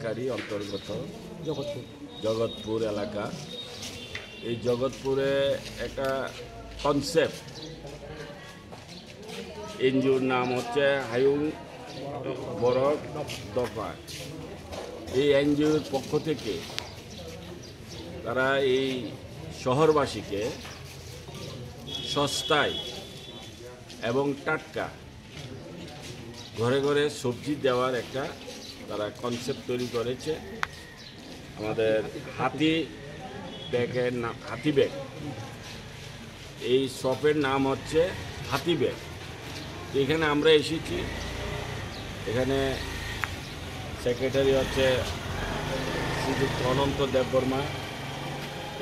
এলাকারই অন্তর্গত জগৎপুর এলাকা। এই জগৎপুরে একটা কনসেপ্ট এনজিওর নাম হচ্ছে হায়ুং বরক দফা। এই এনজিওর পক্ষ থেকে তারা এই শহরবাসীকে সস্তায় এবং টাটকা ঘরে ঘরে সবজি দেওয়ার একটা তারা কনসেপ্ট তৈরি করেছে। আমাদের হাতি ব্যাগ, এই শপের নাম হচ্ছে হাতি ব্যাগ। এখানে আমরা এসেছি, এখানে সেক্রেটারি হচ্ছে শ্রীযুক্ত অনন্ত দেববর্মা,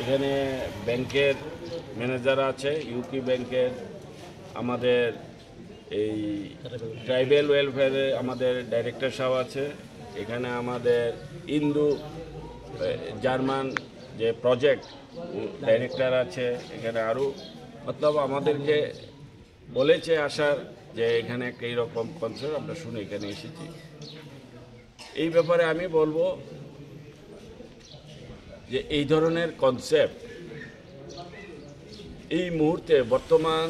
এখানে ব্যাংকের ম্যানেজার আছে, ইউপি ব্যাংকের, আমাদের এই ট্রাইবেল ওয়েলফেয়ারে আমাদের ডাইরেক্টর সাহেব আছে, এখানে আমাদের ইন্দু জার্মান যে প্রজেক্ট ডাইরেক্টর আছে, এখানে আরও মতলব আমাদেরকে বলেছে আসার যে এখানে একটা এইরকম কনসেপ্ট আমরা শুনে এখানে এসেছি। এই ব্যাপারে আমি বলবো যে এই ধরনের কনসেপ্ট এই মুহূর্তে বর্তমান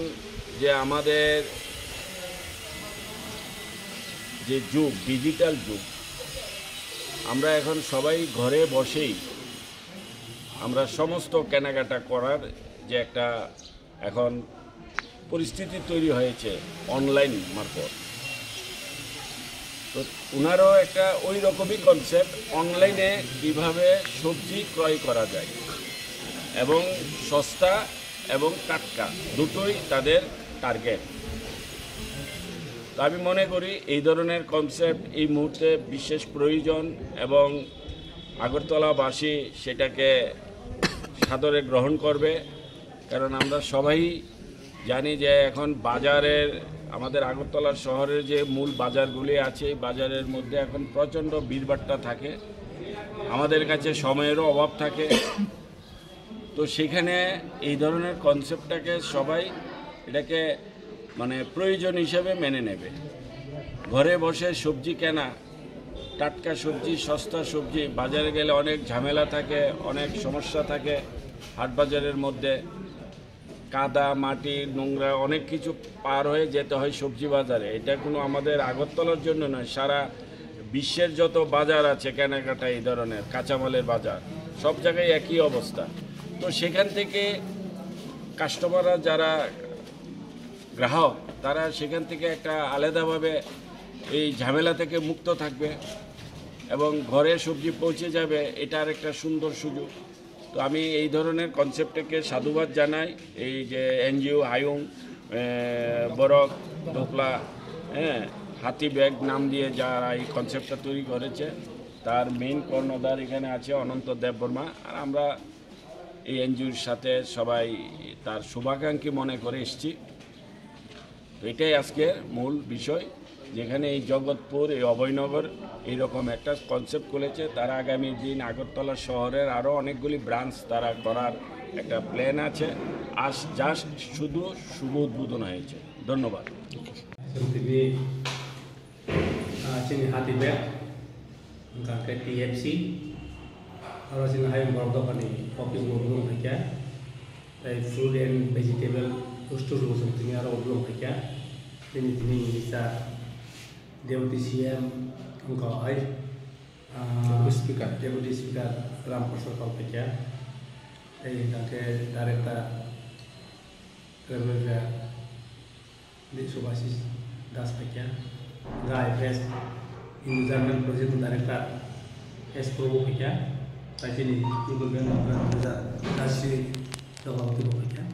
যে আমাদের যে যুগ, ডিজিটাল যুগ, আমরা এখন সবাই ঘরে বসেই আমরা সমস্ত কেনাকাটা করার যে একটা এখন পরিস্থিতি তৈরি হয়েছে অনলাইন মারফত। তো ওনারও একটা ওই রকমই কনসেপ্ট, অনলাইনে কীভাবে সবজি ক্রয় করা যায় এবং সস্তা এবং টাটকা দুটোই তাদের টার্গেট। তো আমি মনে করি এই ধরনের কনসেপ্ট এই মুহূর্তে বিশেষ প্রয়োজন এবং আগরতলাবাসী সেটাকে সাদরে গ্রহণ করবে। কারণ আমরা সবাই জানি যে এখন বাজারের আমাদের আগরতলা শহরের যে মূল বাজারগুলি আছে, এই বাজারের মধ্যে এখন প্রচণ্ড ভিড়ভাট্টা থাকে, আমাদের কাছে সময়েরও অভাব থাকে। তো সেখানে এই ধরনের কনসেপ্টটাকে সবাই এটাকে মানে প্রয়োজন হিসেবে মেনে নেবে। ঘরে বসে সবজি কেনা, টাটকা সবজি, সস্তা সবজি, বাজারে গেলে অনেক ঝামেলা থাকে, অনেক সমস্যা থাকে, হাট বাজারের মধ্যে কাদা মাটি নোংরা অনেক কিছু পার হয়ে যেতে হয় সবজি বাজারে। এটা কোনো আমাদের আগরতলার জন্য নয়, সারা বিশ্বের যত বাজার আছে কেনাকাটা এই ধরনের কাঁচামালের বাজার সব জায়গায় একই অবস্থা। তো সেখান থেকে কাস্টমাররা যারা গ্রাহক তারা সেখান থেকে একটা আলাদাভাবে এই ঝামেলা থেকে মুক্ত থাকবে এবং ঘরে সবজি পৌঁছে যাবে, এটার একটা সুন্দর সুযোগ। তো আমি এই ধরনের কনসেপ্টকে সাধুবাদ জানাই। এই যে এনজিও হায়ুং বরক দোকলা হাতি ব্যাগ নাম দিয়ে যারা এই কনসেপ্টটা তৈরি করেছে, তার মেইন কর্ণধার এখানে আছে অনন্ত দেববর্মা। আর আমরা এই এনজিওর সাথে সবাই তার শুভাকাঙ্ক্ষী মনে করে এসেছি। তো এটাই আজকের মূল বিষয়, যেখানে এই জগৎপুর, এই অভয়নগর এইরকম একটা কনসেপ্ট খুলেছে। তারা আগামী দিন আগরতলা শহরের আরও অনেকগুলি ব্রাঞ্চ তারা করার একটা প্ল্যান আছে। আজ জাস্ট শুধু শুভ উদ্বোধন হয়েছে। ধন্যবাদ। হাতি ব্যাগ TFC और हायुं बरक दफानि अफिस उद्बोधन खायखा फ्रुट एंड भेजिटेबल स्टोर जों आरो उद्बोधन खायखा दिनै मिनिस्टार डेपुटी CM उनखौहाय डेपुटी स्पीकार रामप्रसाद खायखा ताके डाइरेक्टर रेलवे सुभाषिस दास खायखा गाय फेस हिंदू German project director S Probo खायखा Tadi ni ibu benda nasi dalam tu boleh kan?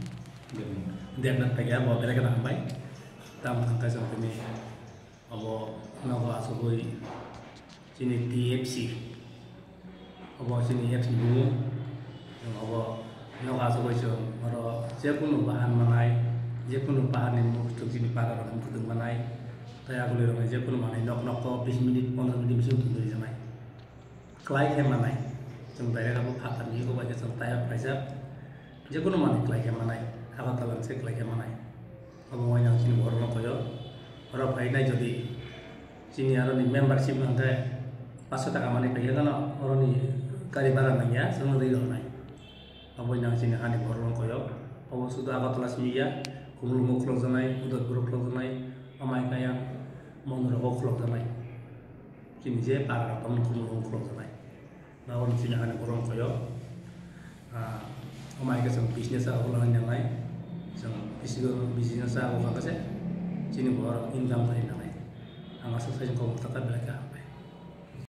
Dia nak pegang bawa mereka ramai, tam angka sampai ni, abo nawa asubui sini TFC, abo sini FC dulu, abo nawa asubui so, oro siapun bahan manai, siapun bahan ini mungkin sini para orang kudu manai, saya aku lihat siapun manai nok ko 20 minit 15 minit bisa untuk dari sana, kelai ke manai. जों direct अब फातानि को बाजे जों type प्राइसा जेकुनो माने क्लाइके मानाय आबा तालानसे क्लाइके मानाय अब मोयना सिनि बरनो कयो और फाइनाय जदि सिनि आरो नि मेंबारशिप नाथाय 500 টাকা মানে kaya na oroni kari bara nanya sama dei donai abo nang sini hani boron koyo abo sudah agatla simiya kumul moklok janai udah buruk klok janai amai kaya monro klok janai kini je para tom kumul klok janai na oron sini hani boron koyo amai ka sang bisnes a ulang nyangai sang bisnes a ulang kase sini bor income tadi nai anga sa sa ko ta ka belaka